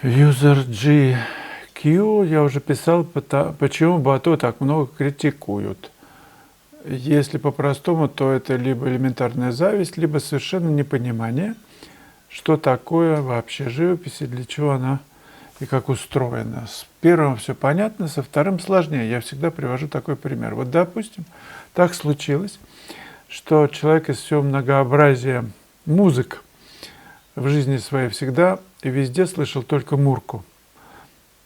UserGQ я уже писал, почему боту так много критикуют. Если по-простому, то это либо элементарная зависть, либо совершенно непонимание, что такое вообще живопись и для чего она и как устроена. С первым все понятно, со вторым сложнее. Я всегда привожу такой пример. Вот, допустим, так случилось, что человек из всего многообразия музык в жизни своей всегда и везде слышал только мурку.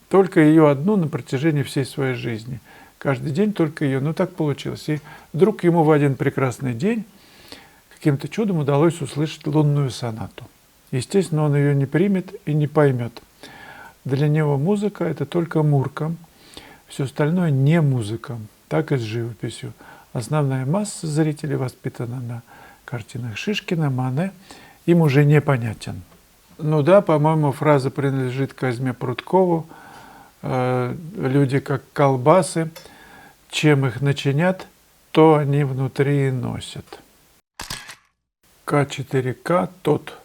Только ее одну на протяжении всей своей жизни. Каждый день только ее. Ну, так получилось. И вдруг ему в один прекрасный день каким-то чудом удалось услышать лунную сонату. Естественно, он ее не примет и не поймет. Для него музыка – это только мурка. Все остальное не музыка. Так и с живописью. Основная масса зрителей воспитана на картинах Шишкина, Мане. Им уже непонятен. Ну да, по-моему, фраза принадлежит Козьме Прудкову. Люди как колбасы, чем их начинят, то они внутри и носят. К4К тот.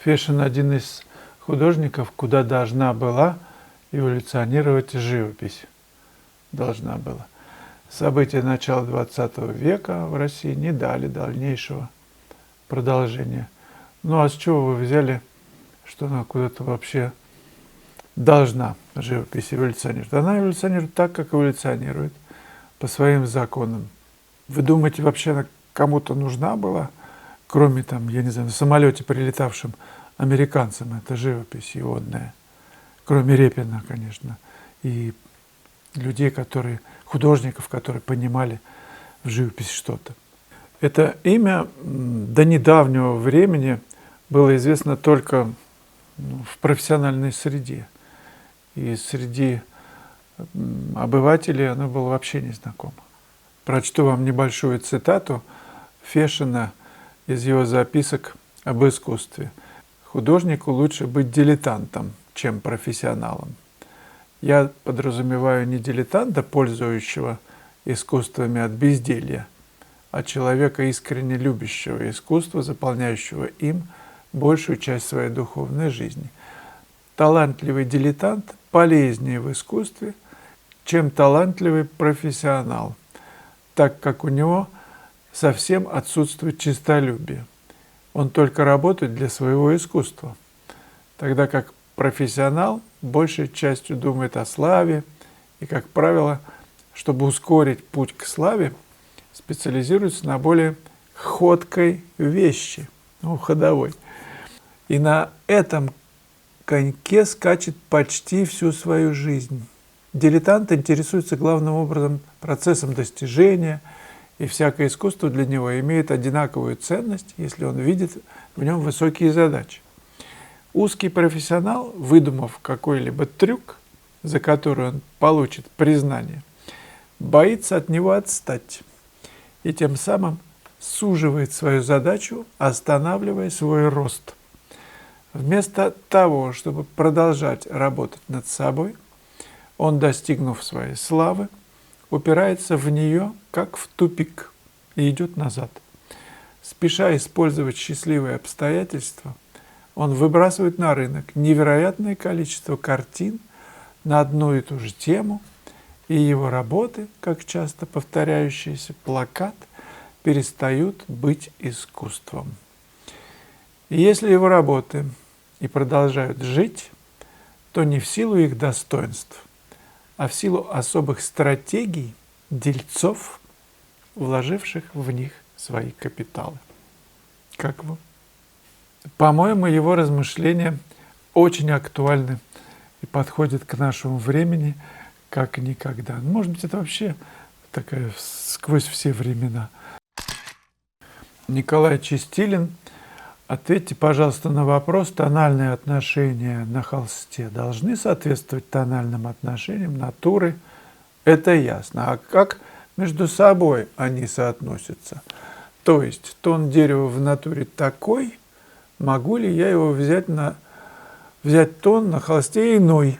Фешин один из художников, куда должна была эволюционировать живопись. Должна была. События начала 20 века в России не дали дальнейшего продолжения. Ну а с чего вы взяли, что она куда-то вообще должна живопись эволюционировать? Она эволюционирует так, как эволюционирует, по своим законам. Вы думаете, вообще она кому-то нужна была, кроме там, я не знаю, на самолете прилетавшим американцам, это живопись ионная, кроме Репина, конечно, и людей, художников, которые понимали в живописи что-то. Это имя до недавнего времени было известно только в профессиональной среде. И среди обывателей оно было вообще незнакомо. Прочту вам небольшую цитату Фешина из его записок об искусстве. «Художнику лучше быть дилетантом, чем профессионалом». Я подразумеваю не дилетанта, пользующего искусствами от безделья, а человека, искренне любящего искусство, заполняющего им большую часть своей духовной жизни. Талантливый дилетант полезнее в искусстве, чем талантливый профессионал, так как у него совсем отсутствует честолюбие. Он только работает для своего искусства, тогда как профессионал большей частью думает о славе и, как правило, чтобы ускорить путь к славе, специализируется на более ходкой вещи, ходовой. И на этом коньке скачет почти всю свою жизнь. Дилетант интересуется главным образом процессом достижения, и всякое искусство для него имеет одинаковую ценность, если он видит в нем высокие задачи. Узкий профессионал, выдумав какой-либо трюк, за который он получит признание, боится от него отстать и тем самым суживает свою задачу, останавливая свой рост. Вместо того, чтобы продолжать работать над собой, он, достигнув своей славы, упирается в нее, как в тупик, и идет назад. Спеша использовать счастливые обстоятельства, он выбрасывает на рынок невероятное количество картин на одну и ту же тему, и его работы, как часто повторяющийся плакат, перестают быть искусством. И если его работы и продолжают жить, то не в силу их достоинств, а в силу особых стратегий дельцов, вложивших в них свои капиталы. Как вы? По-моему, его размышления очень актуальны и подходят к нашему времени как никогда. Может быть, это вообще такая сквозь все времена. Николай Чистилин, ответьте, пожалуйста, на вопрос: тональные отношения на холсте должны соответствовать тональным отношениям натуры? Это ясно. А как между собой они соотносятся? То есть тон дерева в натуре такой, могу ли я его взять тон на холсте иной?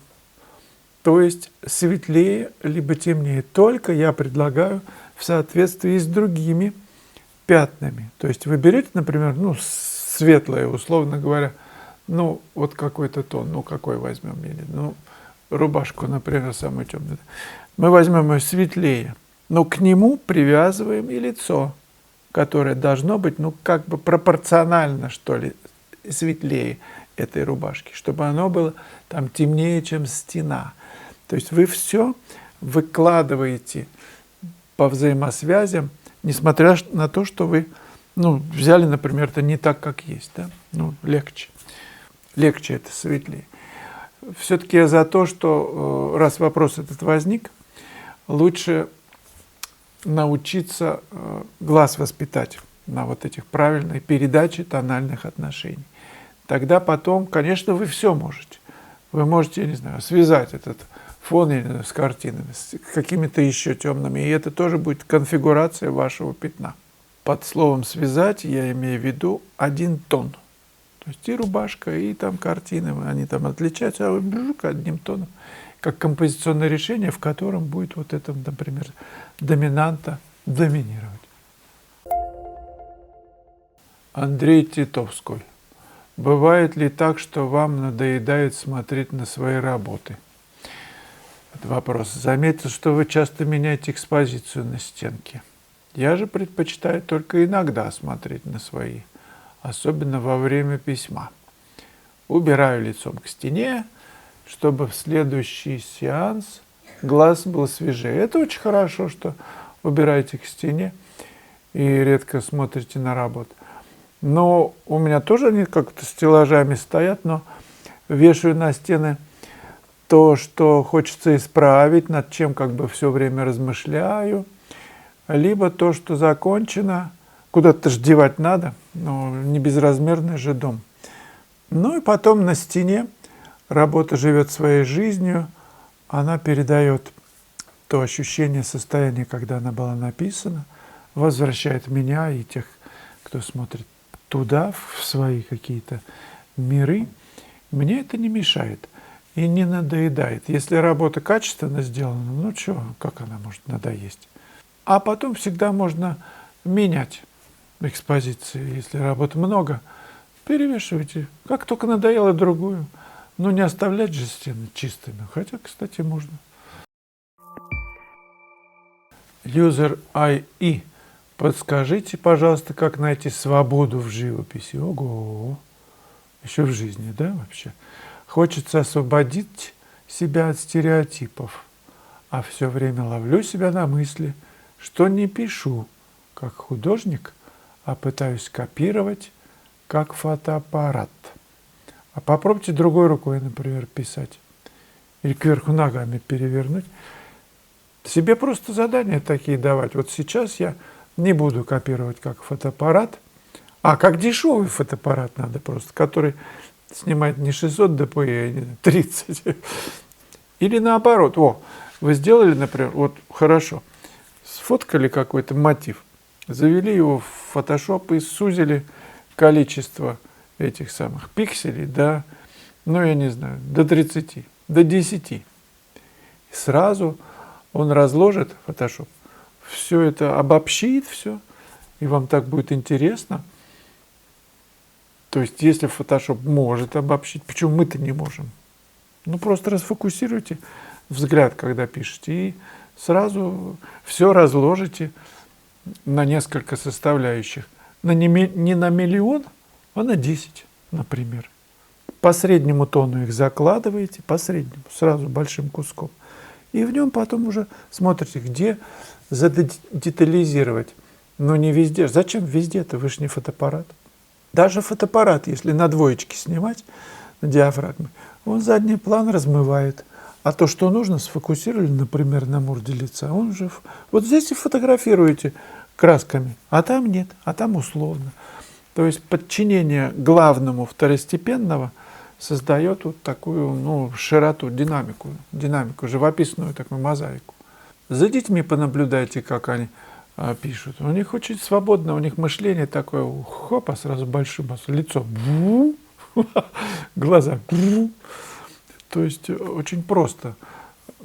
То есть светлее либо темнее. Только я предлагаю в соответствии с другими пятнами. То есть вы берете, например, светлое, условно говоря, Ну, вот какой-то тон, ну, какой возьмем? Или, ну, рубашку, например, самую темную. Мы возьмем ее светлее, но к нему привязываем и лицо, которое должно быть, ну, как бы пропорционально, что ли, светлее этой рубашки, чтобы оно было там темнее, чем стена. То есть вы все выкладываете по взаимосвязям, несмотря на то, что вы, ну, взяли, например, это не так, как есть, да? Ну, легче. Легче это, светлее. Все-таки я за то, что, раз вопрос этот возник, лучше научиться глаз воспитать на вот этих правильной передаче тональных отношений. Тогда потом, конечно, вы все можете. Вы можете, я не знаю, связать этот фон, я не знаю, с картинами, с какими-то еще темными, и это тоже будет конфигурация вашего пятна. Под словом «связать» я имею в виду один тон. То есть и рубашка, и там картины, они там отличаются, а вы одним тоном. Как композиционное решение, в котором будет вот это, например, доминанта доминировать. Андрей Титовской. Бывает ли так, что вам надоедает смотреть на свои работы? Это вопрос. Заметил, что вы часто меняете экспозицию на стенке. Я же предпочитаю только иногда смотреть на свои, особенно во время письма. Убираю лицом к стене, чтобы в следующий сеанс глаз был свежее. Это очень хорошо, что убираете к стене и редко смотрите на работу. Но у меня тоже они как-то стеллажами стоят, но вешаю на стены то, что хочется исправить, над чем как бы все время размышляю, либо то, что закончено, куда-то ж девать надо, но не безразмерный же дом. Ну и потом на стене работа живет своей жизнью, она передает то ощущение, состояние, когда она была написана, возвращает меня и тех, кто смотрит туда, в свои какие-то миры. Мне это не мешает и не надоедает. Если работа качественно сделана, ну что, как она может надоесть? А потом всегда можно менять экспозиции. Если работы много, перевешивайте. Как только надоело другую. Но не оставлять же стены чистыми. Хотя, кстати, можно. User IE. Подскажите, пожалуйста, как найти свободу в живописи? Ого! Еще в жизни, да, вообще? Хочется освободить себя от стереотипов, а все время ловлю себя на мысли, что не пишу как художник, а пытаюсь копировать как фотоаппарат. А попробуйте другой рукой, например, писать. Или кверху ногами перевернуть. Себе просто задания такие давать. Вот сейчас я не буду копировать как фотоаппарат, а как дешевый фотоаппарат надо просто, который снимает не 600 dpi, а 30. Или наоборот. О, вы сделали, например, вот хорошо, сфоткали какой-то мотив, завели его в Photoshop и сузили количество этих самых пикселей до, ну я не знаю, до 30, до 10. И сразу он разложит, Photoshop, все это обобщит, все, и вам так будет интересно. То есть, если Photoshop может обобщить, почему мы-то не можем? Ну, просто расфокусируйте взгляд, когда пишете, и сразу все разложите на несколько составляющих. Не на миллион, а на 10, например. По среднему тону их закладываете, по среднему, сразу большим куском. И в нем потом уже смотрите, где задетализировать. Но не везде. Зачем везде-то? Вы же не фотоаппарат. Даже фотоаппарат, если на двоечке снимать, на диафрагме, он задний план размывает. А то, что нужно, сфокусировали, например, на морде лица, он же... Вот здесь и фотографируете красками, а там нет, а там условно. То есть подчинение главному второстепенного создает вот такую, ну, широту, динамику, живописную такую мозаику. За детьми понаблюдайте, как они пишут. У них очень свободно, у них мышление такое, хопа, сразу большим лицом, глаза. То есть очень просто.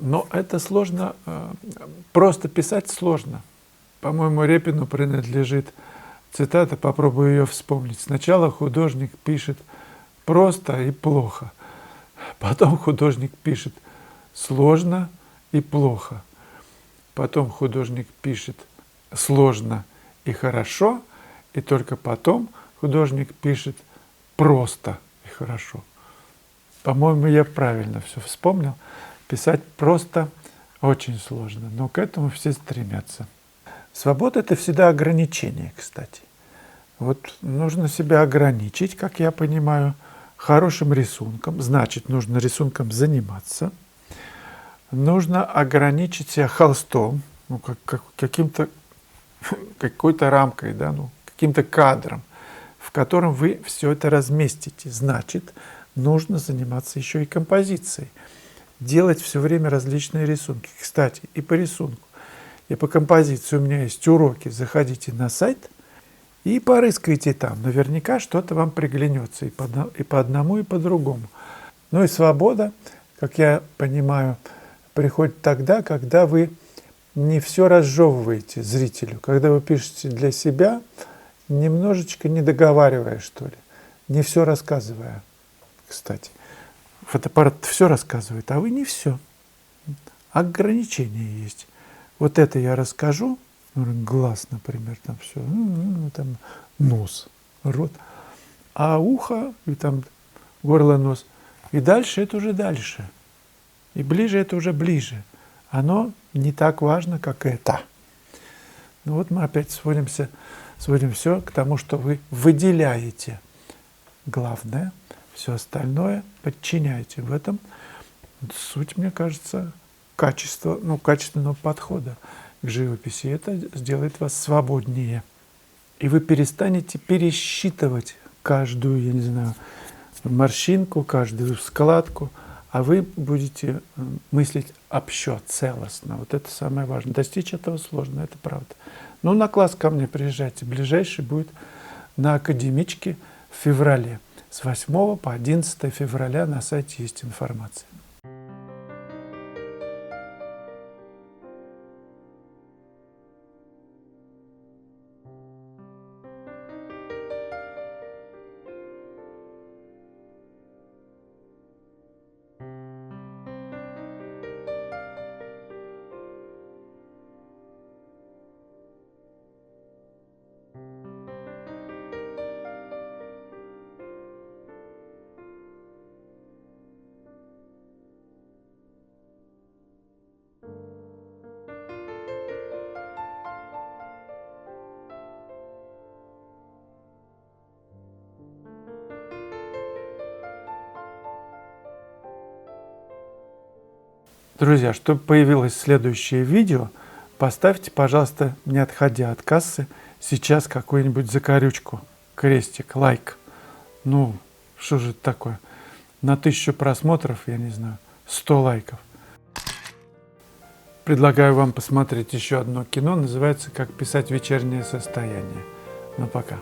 Но это сложно, просто писать сложно. По-моему, Репину принадлежит цитата, попробую ее вспомнить. Сначала художник пишет просто и плохо. Потом художник пишет сложно и плохо. Потом художник пишет сложно и хорошо. И только потом художник пишет просто и хорошо. По-моему, я правильно все вспомнил. Писать просто очень сложно, но к этому все стремятся. Свобода – это всегда ограничение, кстати. Вот нужно себя ограничить, как я понимаю, хорошим рисунком. Значит, нужно рисунком заниматься. Нужно ограничить себя холстом, ну, какой-то рамкой, да, ну, каким-то кадром, в котором вы все это разместите. Значит, нужно заниматься еще и композицией. Делать все время различные рисунки. Кстати, и по рисунку, и по композиции у меня есть уроки. Заходите на сайт и порыскайте там. Наверняка что-то вам приглянется и по одному, и по другому. Ну и свобода, как я понимаю, приходит тогда, когда вы не все разжевываете зрителю, когда вы пишете для себя, немножечко не договаривая, что ли, не все рассказывая. Кстати, фотоаппарат все рассказывает, а вы не все. Ограничения есть. Вот это я расскажу, глаз, например, там все, там нос, рот, а ухо, и там горло, нос, и дальше это уже дальше, и ближе это уже ближе. Оно не так важно, как это. Ну вот мы опять сводим все к тому, что вы выделяете главное, все остальное подчиняете. В этом суть, мне кажется, качественного подхода к живописи. Это сделает вас свободнее. И вы перестанете пересчитывать каждую, я не знаю, морщинку, каждую складку, а вы будете мыслить общо, целостно. Вот это самое важное. Достичь этого сложно, это правда. Ну, на класс ко мне приезжайте. Ближайший будет на Академичке в феврале. С 8 по 11 февраля на сайте есть информация. Друзья, чтобы появилось следующее видео, поставьте, пожалуйста, не отходя от кассы, сейчас какую-нибудь закорючку, крестик, лайк. Ну, что же это такое? На 1000 просмотров, я не знаю, 100 лайков. Предлагаю вам посмотреть еще одно кино, называется «Как писать вечернее состояние». Ну, пока.